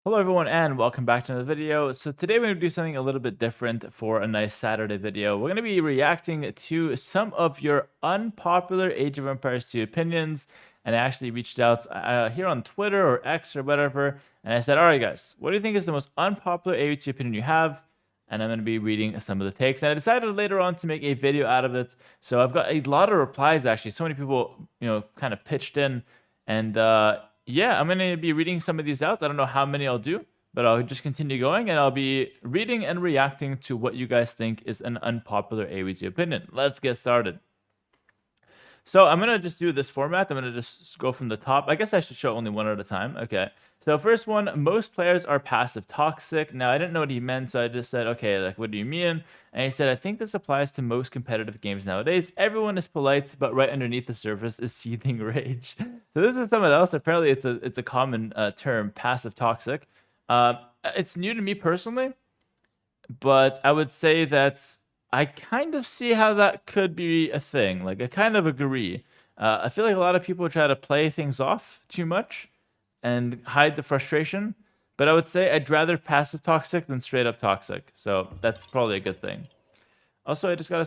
Hello everyone and welcome back to another video. So today we're going to do something a little bit different for a nice Saturday video. We're going to be reacting to some of your unpopular Age of Empires 2 opinions. And I actually reached out here on Twitter or X or whatever. And I said, all right guys, what do you think is the most unpopular AoE2 opinion you have? And I'm going to be reading some of the takes. And I decided later on to make a video out of it. So I've got a lot of replies actually. So many people, kind of pitched in. And yeah, I'm going to be reading some of these out. I don't know how many I'll do, but I'll just continue going and I'll be reading and reacting to what you guys think is an unpopular AoE2 opinion. Let's get started. So I'm going to just do this format. I'm going to just go from the top. I guess I should show only one at a time. Okay. So first one, most players are passive toxic. Now, I didn't know what he meant, so I just said, okay, like, what do you mean? And he said, I think this applies to most competitive games nowadays. Everyone is polite, but right underneath the surface is seething rage. So this is someone else. Apparently, it's a common term, passive toxic. It's new to me personally, but I would say that I kind of see how that could be a thing. Like, I kind of agree. I feel like a lot of people try to play things off too much and hide the frustration. But I would say I'd rather passive toxic than straight up toxic. So that's probably a good thing. Also, I just got a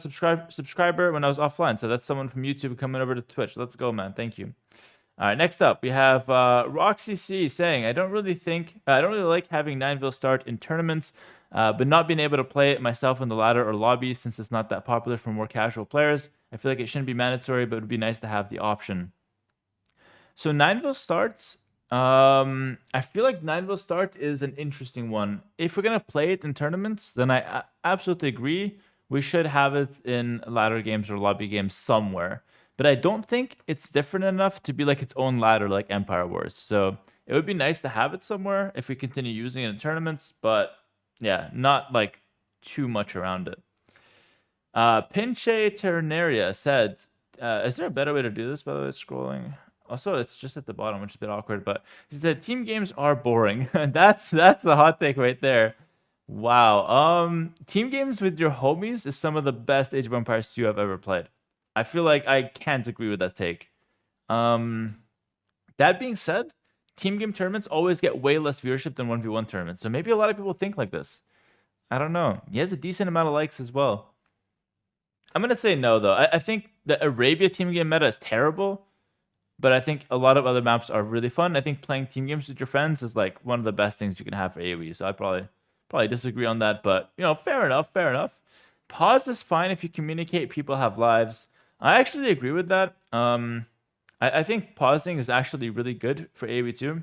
subscriber when I was offline. So that's someone from YouTube coming over to Twitch. Let's go, man. Thank you. All right, next up, we have Roxy C saying, I don't really like having 9 start in tournaments, but not being able to play it myself in the ladder or lobby since it's not that popular for more casual players. I feel like it shouldn't be mandatory, but it would be nice to have the option. So 9 starts, I feel like 9 start is an interesting one. If we're going to play it in tournaments, then I absolutely agree. We should have it in ladder games or lobby games somewhere. But I don't think it's different enough to be like its own ladder like Empire Wars. So it would be nice to have it somewhere if we continue using it in tournaments. But yeah, not like too much around it. Pinche Ternaria said, is there a better way to do this, by the way, scrolling? Also, it's just at the bottom, which is a bit awkward, but he said team games are boring. that's a hot take right there. Wow. Team games with your homies is some of the best Age of Empires 2 I've ever played. I feel like I can't agree with that take. That being said, team game tournaments always get way less viewership than 1v1 tournaments. So maybe a lot of people think like this. I don't know. He has a decent amount of likes as well. I'm gonna say no though. I think the Arabia team game meta is terrible, but I think a lot of other maps are really fun. I think playing team games with your friends is like one of the best things you can have for AoE. So I probably disagree on that, but fair enough, fair enough. Pause is fine if you communicate. People have lives. I actually agree with that. I think pausing is actually really good for AoE2.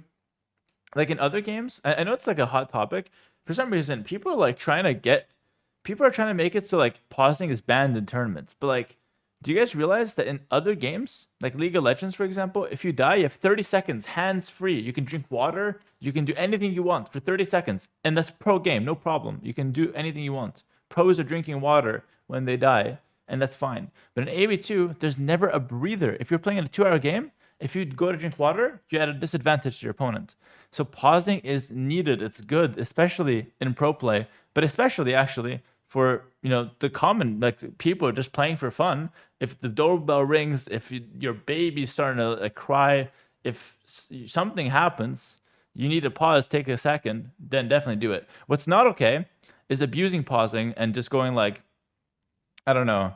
Like in other games, I know it's like a hot topic. For some reason, people are trying to make it so like pausing is banned in tournaments. But like, do you guys realize that in other games, like League of Legends, for example, if you die, you have 30 seconds, hands free. You can drink water. You can do anything you want for 30 seconds. And that's pro game, no problem. You can do anything you want. Pros are drinking water when they die, and that's fine. But in AoE2, there's never a breather. If you're playing in a 2-hour game, if you go to drink water, you're at a disadvantage to your opponent. So pausing is needed. It's good, especially in pro play, but especially actually for the common like people are just playing for fun. If the doorbell rings, if your baby's starting to cry, if something happens, you need to pause, take a second, then definitely do it. What's not okay is abusing pausing and just going like, I don't know,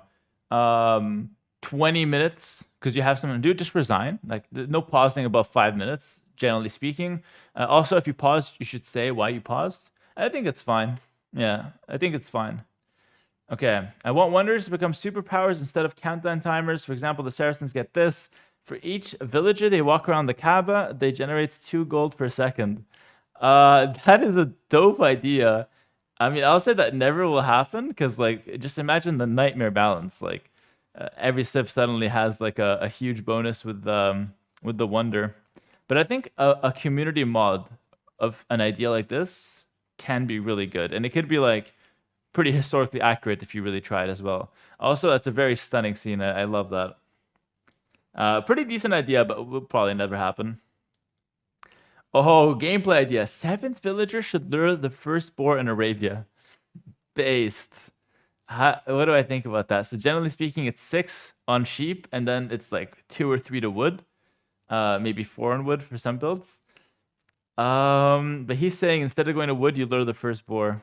20 minutes because you have something to do. Just resign. Like no pausing above 5 minutes, generally speaking. Also, if you pause, you should say why you paused. I think it's fine. Yeah, I think it's fine. Okay, I want wonders to become superpowers instead of countdown timers. For example, the Saracens get this. For each villager they walk around the Kaaba, they generate 2 gold per second. That is a dope idea. I mean, I'll say that never will happen because, like, just imagine the nightmare balance. Like, every Civ suddenly has like a huge bonus with the wonder. But I think a community mod of an idea like this can be really good, and it could be like pretty historically accurate if you really try it as well. Also, that's a very stunning scene. I love that. Pretty decent idea, but will probably never happen. Oh, gameplay idea. 7th villager should lure the first boar in Arabia. Based. What do I think about that? So generally speaking, it's 6 on sheep, and then it's like 2 or 3 to wood. Maybe 4 on wood for some builds. But he's saying instead of going to wood, you lure the first boar.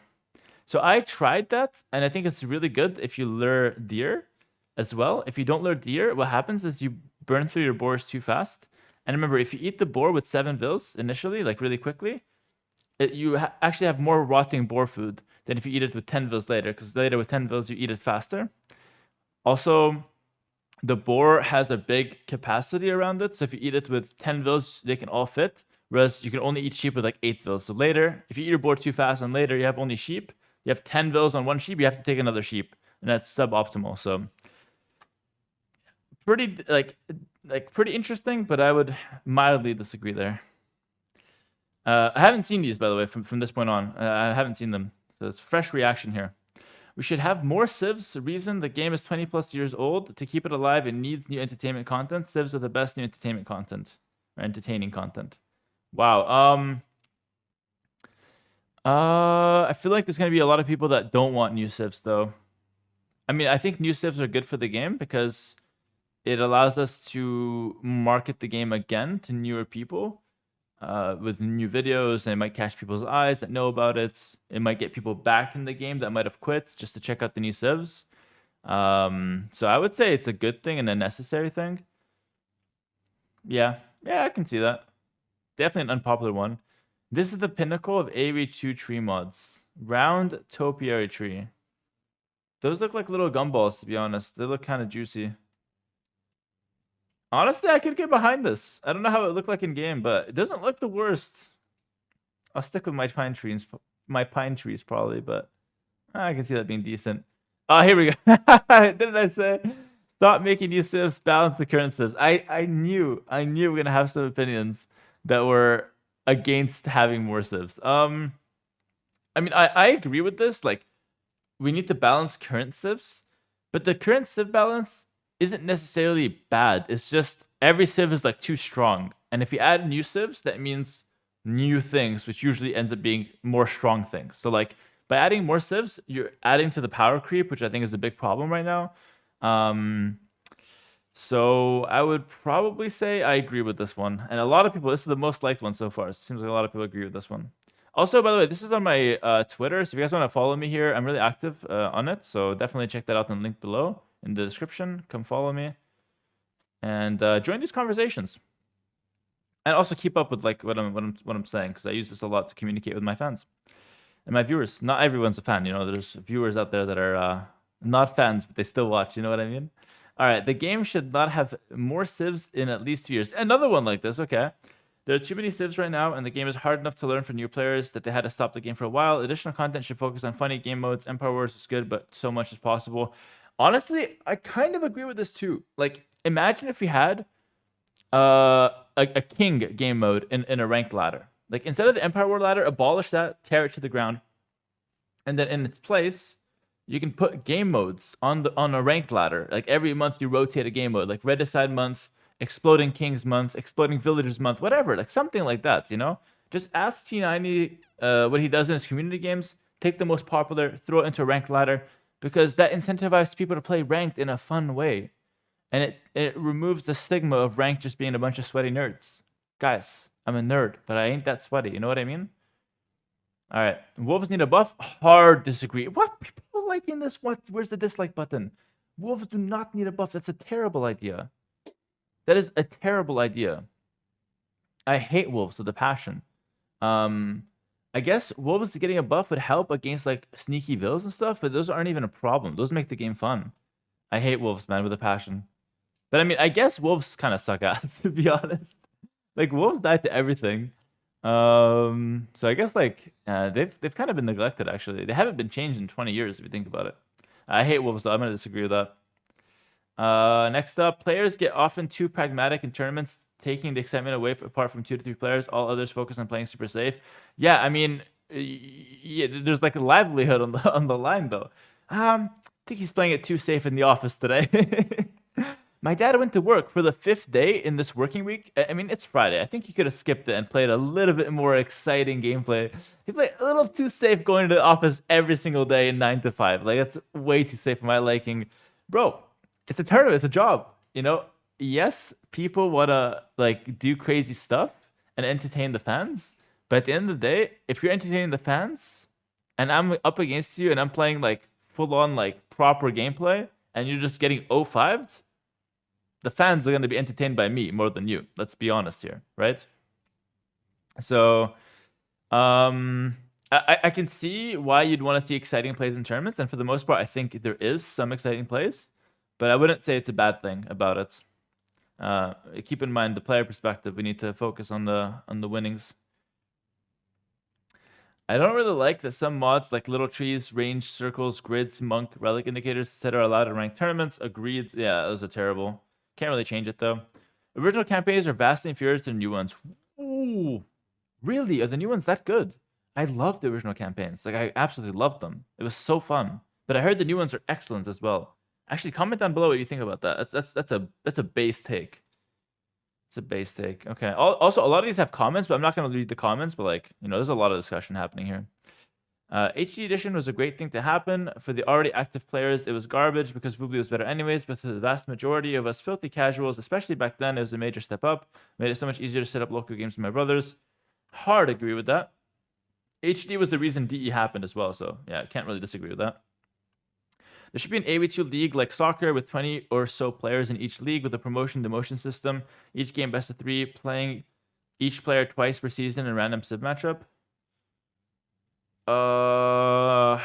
So I tried that, and I think it's really good if you lure deer as well. If you don't lure deer, what happens is you burn through your boars too fast. And remember, if you eat the boar with 7 vills initially, like really quickly, you actually have more rotting boar food than if you eat it with 10 vills later, because later with 10 vills, you eat it faster. Also, the boar has a big capacity around it. So if you eat it with 10 vills, they can all fit. Whereas you can only eat sheep with like 8 vills. So later, if you eat your boar too fast and later you have only sheep, you have 10 vills on one sheep, you have to take another sheep. And that's suboptimal. So pretty pretty interesting, but I would mildly disagree there. I haven't seen these, by the way, from this point on. I haven't seen them. So it's fresh reaction here. We should have more civs. Reason the game is 20 plus years old. To keep it alive, it needs new entertainment content. Civs are the best new entertainment content. Or entertaining content. Wow. I feel like there's gonna be a lot of people that don't want new civs though. I mean, I think new civs are good for the game because it allows us to market the game again to newer people. With new videos, and it might catch people's eyes that know about it. It might get people back in the game that might have quit just to check out the new civs. So I would say it's a good thing and a necessary thing. Yeah, I can see that. Definitely an unpopular one. This is the pinnacle of AoE2 tree mods. Round topiary tree. Those look like little gumballs, to be honest. They look kind of juicy. Honestly, I could get behind this. I don't know how it looked like in game, but it doesn't look the worst. I'll stick with my pine trees probably, but I can see that being decent. Oh, here we go. Didn't I say? Stop making new civs, balance the current civs. I knew we were gonna have some opinions that were against having more civs. I mean, I agree with this. Like, we need to balance current civs, but the current civ balance isn't necessarily bad. It's just every civ is like too strong. And if you add new civs, that means new things, which usually ends up being more strong things. So like by adding more civs, you're adding to the power creep, which I think is a big problem right now. So I would probably say I agree with this one. And a lot of people, this is the most liked one so far. It seems like a lot of people agree with this one. Also, by the way, this is on my Twitter. So if you guys want to follow me here, I'm really active on it. So definitely check that out in the link below in the description. Come follow me and join these conversations. And also keep up with like what I'm saying, because I use this a lot to communicate with my fans and my viewers. Not everyone's a fan, you know. There's viewers out there that are not fans, but they still watch. You know what I mean? All right, the game should not have more civs in at least 2 years. Another one like this, okay. There are too many civs right now, and the game is hard enough to learn for new players that they had to stop the game for a while. Additional content should focus on funny game modes. Empire Wars is good, but so much as possible. Honestly, I kind of agree with this too. Like, imagine if we had a king game mode in a ranked ladder. Like, instead of the Empire War ladder, abolish that, tear it to the ground, and then in its place, you can put game modes on a ranked ladder. Like every month you rotate a game mode, like Regicide month, Exploding Kings month, Exploding Villagers month, whatever, like something like that, you know? Just ask T90 what he does in his community games, take the most popular, throw it into a ranked ladder, because that incentivizes people to play ranked in a fun way. And it removes the stigma of ranked just being a bunch of sweaty nerds. Guys, I'm a nerd, but I ain't that sweaty, you know what I mean? All right, wolves need a buff. Hard disagree. What, people liking this? What? Where's the dislike button? Wolves do not need a buff. That's a terrible idea. That is a terrible idea. I hate wolves with a passion. I guess wolves getting a buff would help against like sneaky vills and stuff, but those aren't even a problem. Those make the game fun. I hate wolves, man, with a passion. But I mean, I guess wolves kind of suck ass, to be honest. Like, wolves die to everything. So I guess like they've kind of been neglected, actually. They haven't been changed in 20 years if you think about it. I hate wolves, though. I'm gonna disagree with that. Next up, players get often too pragmatic in tournaments, taking the excitement away apart from 2 to 3 players. All others focus on playing super safe. Yeah, I mean, yeah, there's like a livelihood on the line though. I think he's playing it too safe in the office today. My dad went to work for the 5th day in this working week. I mean, it's Friday. I think he could have skipped it and played a little bit more exciting gameplay. He played a little too safe going to the office every single day in 9 to 5. Like, that's way too safe for my liking. Bro, it's a tournament. It's a job. You know, yes, people want to, like, do crazy stuff and entertain the fans. But at the end of the day, if you're entertaining the fans, and I'm up against you, and I'm playing like full on like proper gameplay, and you're just getting 0-5'd, the fans are going to be entertained by me more than you. Let's be honest here, right? So, I can see why you'd want to see exciting plays in tournaments, and for the most part, I think there is some exciting plays, but I wouldn't say it's a bad thing about it. Keep in mind the player perspective. We need to focus on the winnings. I don't really like that some mods like little trees, range, circles, grids, monk, relic indicators, etc. are allowed in ranked tournaments. Agreed. Yeah, those are terrible. Can't really change it though. Original campaigns are vastly inferior to the new ones. Ooh, really? Are the new ones that good? I love the original campaigns. Like, I absolutely loved them. It was so fun. But I heard the new ones are excellent as well. Actually, comment down below what you think about that. That's a base take. It's a base take. Okay. Also, a lot of these have comments, but I'm not going to read the comments. But like, there's a lot of discussion happening here. HD edition was a great thing to happen. For the already active players, it was garbage because Voobly was better anyways. But for the vast majority of us filthy casuals, especially back then, it was a major step up. Made it so much easier to set up local games with my brothers. Hard agree with that. HD was the reason DE happened as well. So yeah, can't really disagree with that. There should be an AoE2 league like soccer with 20 or so players in each league with a promotion-demotion system. Each game best of 3, playing each player twice per season in random civ matchup. I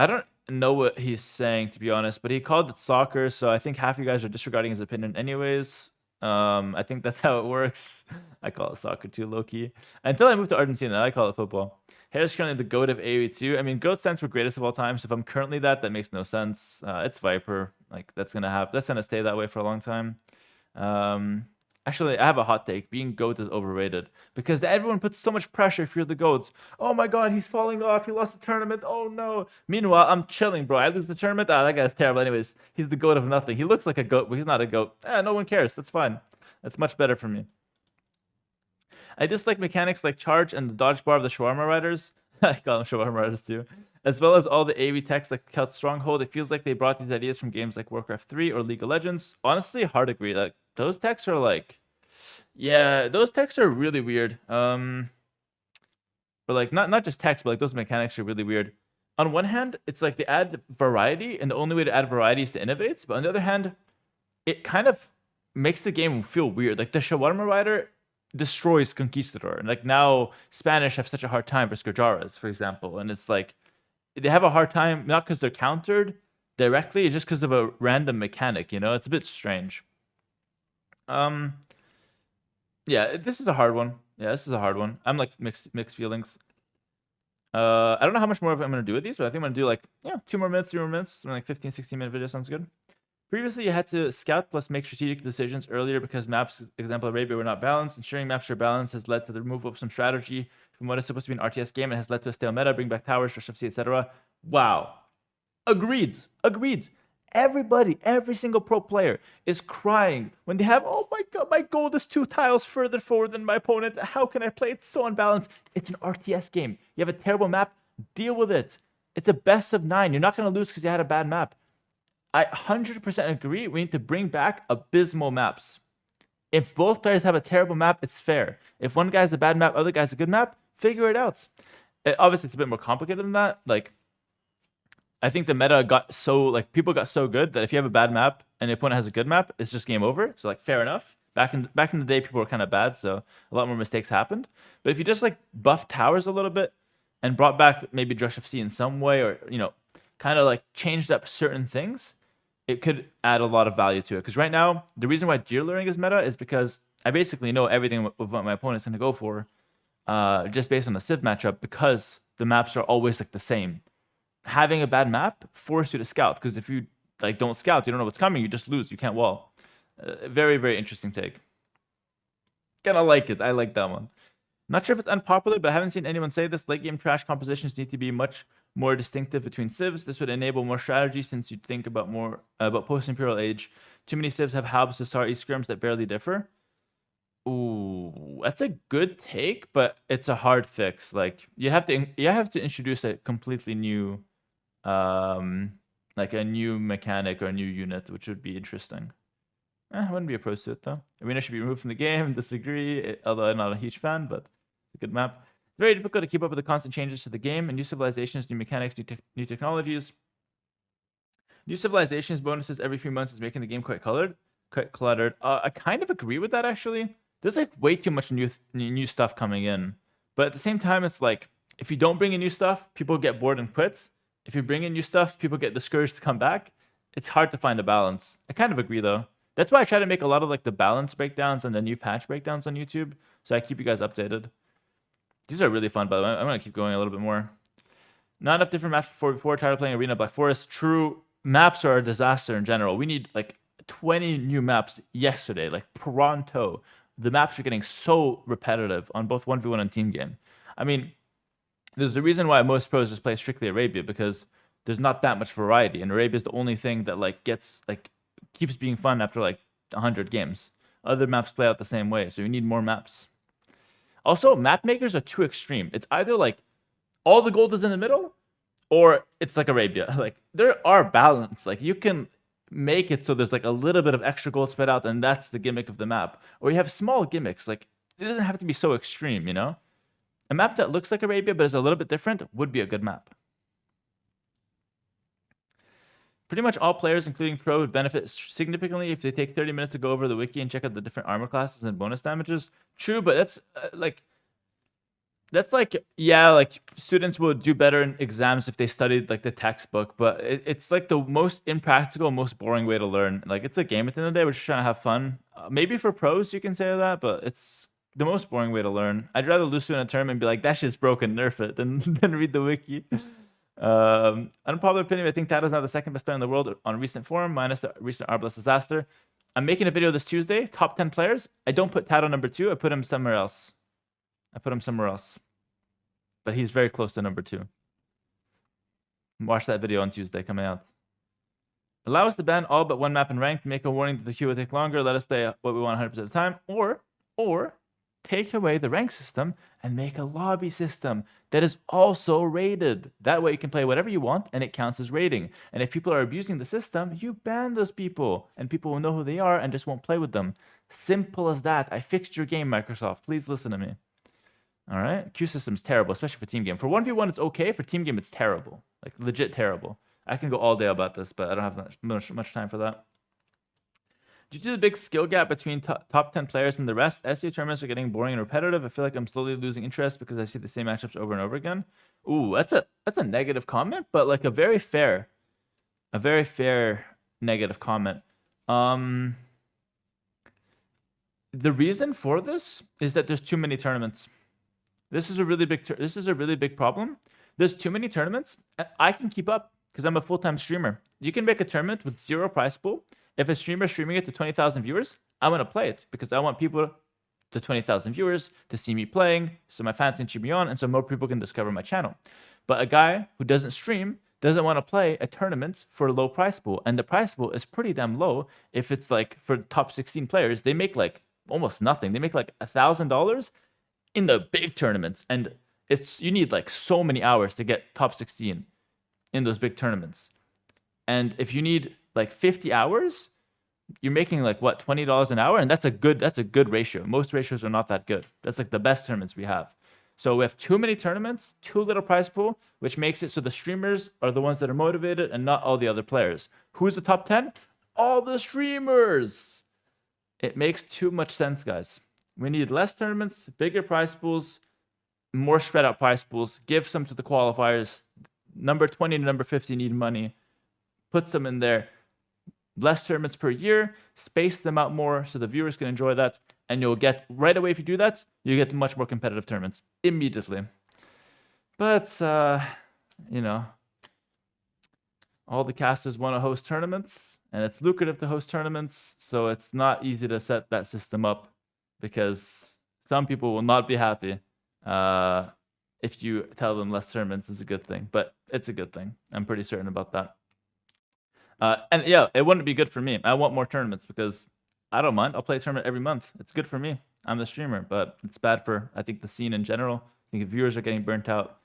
don't know what he's saying, to be honest, but he called it soccer, so I think half you guys are disregarding his opinion anyways. I think that's how it works. I call it soccer too, low-key. Until I moved to Argentina, I call it football. Hera's currently the GOAT of AoE2. I mean, GOAT stands for greatest of all time, so if I'm currently that makes no sense. It's Viper. Like, that's gonna stay that way for a long time. Actually, I have a hot take. Being GOAT is overrated because everyone puts so much pressure if you're the GOAT. Oh my god, he's falling off. He lost the tournament. Oh no. Meanwhile, I'm chilling, bro. I lose the tournament. Ah, that guy's terrible. Anyways, he's the GOAT of nothing. He looks like a GOAT, but he's not a GOAT. No one cares. That's fine. That's much better for me. I dislike mechanics like charge and the dodge bar of the shawarma riders. I call them shawarma riders too. As well as all the AoE techs like Count Stronghold. It feels like they brought these ideas from games like Warcraft 3 or League of Legends. Honestly, hard agree. Like, those techs are like... Yeah, those techs are really weird. But like, not just techs, but like those mechanics are really weird. On one hand, it's like they add variety, and the only way to add variety is to innovate. But on the other hand, it kind of makes the game feel weird. Like, the shawarma rider destroys Conquistador. And like, now Spanish have such a hard time for Scojaras, for example. And it's like, they have a hard time, not because they're countered directly, it's just because of a random mechanic, It's a bit strange. Yeah, this is a hard one. I'm like mixed feelings. I don't know how much more of it I'm going to do with these, but I think I'm going to do like, 2 more minutes, 3 more minutes. Like 15, 16-minute video sounds good. Previously, you had to scout plus make strategic decisions earlier because maps, example Arabia, were not balanced. Ensuring maps are balanced has led to the removal of some strategy from what is supposed to be an RTS game and has led to a stale meta, bring back towers, rush FC, etc. Wow. Agreed. Everybody, every single pro player is crying when they have, oh my god, my gold is 2 tiles further forward than my opponent. How can I play? It's so unbalanced. It's an RTS game. You have a terrible map. Deal with it. It's a best of 9. You're not going to lose because you had a bad map. I 100% agree. We need to bring back abysmal maps. If both players have a terrible map, it's fair. If one guy has a bad map, other guy's a good map, figure it out. Obviously, it's a bit more complicated than that. Like, I think the meta got so, like, people got so good that if you have a bad map and the opponent has a good map, it's just game over. So, like, fair enough. Back in the day, people were kind of bad, so a lot more mistakes happened. But if you just, like, buffed towers a little bit and brought back maybe Drush FC in some way, or, kind of, like, changed up certain things, it could add a lot of value to it. Because right now, the reason why Deer Luring is meta is because I basically know everything of what my opponent's going to go for just based on the Civ matchup, because the maps are always, like, the same. Having a bad map forces you to scout, because if you like don't scout, you don't know what's coming, you just lose. You can't wall. Very, very interesting take. Kinda like it. I like that one. Not sure if it's unpopular, but I haven't seen anyone say this. Late game trash compositions need to be much more distinctive between civs. This would enable more strategy since you'd think about more about post-imperial age. Too many civs have Habs, Hussar, scrims that barely differ. Ooh, that's a good take, but it's a hard fix. Like, you have to introduce a completely new like a new mechanic or a new unit, which would be interesting. I wouldn't be opposed to it though. Arena should be removed from the game. Disagree, although I'm not a huge fan, but It's a good map. It's very difficult to keep up with the constant changes to the game and new civilizations, new mechanics, new technologies. New civilizations bonuses every few months is making the game quite cluttered. I kind of agree with that actually. There's like way too much new stuff coming in, but at the same time, it's like if you don't bring in new stuff, people get bored and quit. If you bring in new stuff, people get discouraged to come back. It's hard to find a balance. I kind of agree though. That's why I try to make a lot of like the balance breakdowns and the new patch breakdowns on YouTube, so I keep you guys updated. These are really fun, by the way. I'm gonna keep going a little bit more. Not enough different maps for 4 tired of playing Arena Black Forest. True, maps are a disaster in general. We need like 20 new maps yesterday, like pronto. The maps are getting so repetitive on both 1v1 and team game. I mean, there's a reason why most pros just play strictly Arabia, because there's not that much variety, and Arabia is the only thing that like keeps being fun after like 100 games. Other maps play out the same way, so you need more maps. Also, map makers are too extreme. It's either like all the gold is in the middle, or it's like Arabia. Like there are balance. Like you can make it so there's like a little bit of extra gold spread out, and that's the gimmick of the map. Or you have small gimmicks. Like it doesn't have to be so extreme, you know? A map that looks like Arabia but is a little bit different would be a good map. Pretty much all players, including pro, would benefit significantly if they take 30 minutes to go over the wiki and check out the different armor classes and bonus damages. True, but that's yeah, like students will do better in exams if they studied like the textbook, but it's like the most impractical, most boring way to learn. Like it's a game at the end of the day. We're just trying to have fun. Maybe for pros you can say that, but it's the most boring way to learn. I'd rather lose to in a tournament and be like, that shit's broken, nerf it, than read the wiki. Unpopular opinion, I think Tato's now the second best player in the world on recent form, minus the recent Arbalest disaster. I'm making a video this Tuesday, top 10 players. I don't put Tato number 2, I put him somewhere else. But he's very close to number 2. Watch that video on Tuesday coming out. Allow us to ban all but one map in ranked, make a warning that the queue will take longer, let us play what we want 100% of the time, or take away the rank system and make a lobby system that is also rated. That way you can play whatever you want and it counts as rating. And if people are abusing the system, you ban those people and people will know who they are and just won't play with them. Simple as that. I fixed your game, Microsoft. Please listen to me. All right. Queue system's terrible, especially for team game. For 1v1, it's okay. For team game, it's terrible. Like legit terrible. I can go all day about this, but I don't have much time for that. Due to the big skill gap between top 10 players and the rest, SEO tournaments are getting boring and repetitive. I feel like I'm slowly losing interest because I see the same matchups over and over again. Ooh, that's a negative comment, but like a very fair negative comment. The reason for this is that there's too many tournaments. This is a really big problem. There's too many tournaments, and I can keep up because I'm a full-time streamer. You can make a tournament with 0 prize pool. If a streamer is streaming it to 20,000 viewers, I'm going to play it because I want people to 20,000 viewers to see me playing, so my fans can cheer me on, and so more people can discover my channel. But a guy who doesn't stream doesn't want to play a tournament for a low prize pool, and the prize pool is pretty damn low. If it's like for top 16 players, they make like almost nothing. They make like $1,000 in the big tournaments, and you need like so many hours to get top 16 in those big tournaments. And if you need like 50 hours, you're making like what, $20 an hour, and that's a good ratio. Most ratios are not that good. That's like the best tournaments we have. So we have too many tournaments, too little prize pool, which makes it so the streamers are the ones that are motivated and not all the other players. Who's the top 10? All the streamers. It makes too much sense, guys. We need less tournaments, bigger prize pools, more spread out prize pools. Give some to the qualifiers. Number 20 to number 50 need money. Put them in there. Less tournaments per year, space them out more so the viewers can enjoy that, and you'll get, right away if you do that, you get much more competitive tournaments immediately. But, you know, all the casters want to host tournaments, and it's lucrative to host tournaments, so it's not easy to set that system up because some people will not be happy if you tell them less tournaments is a good thing, but it's a good thing. I'm pretty certain about that. And yeah, it wouldn't be good for me. I want more tournaments because I don't mind. I'll play a tournament every month. It's good for me. I'm the streamer, but it's bad for, I think, the scene in general. I think the viewers are getting burnt out.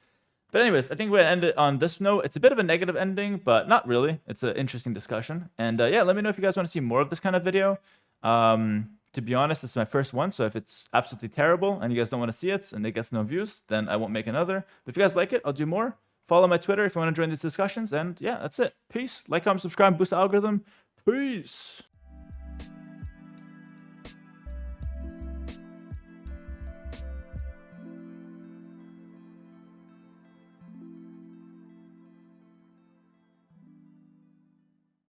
But anyways, I think we're going to end it on this note. It's a bit of a negative ending, but not really. It's an interesting discussion. And yeah, let me know if you guys want to see more of this kind of video. To be honest, this is my first one, so if it's absolutely terrible and you guys don't want to see it and it gets no views, then I won't make another. But if you guys like it, I'll do more. Follow my Twitter if you want to join these discussions. And yeah, that's it. Peace. Like, comment, subscribe, boost the algorithm. Peace.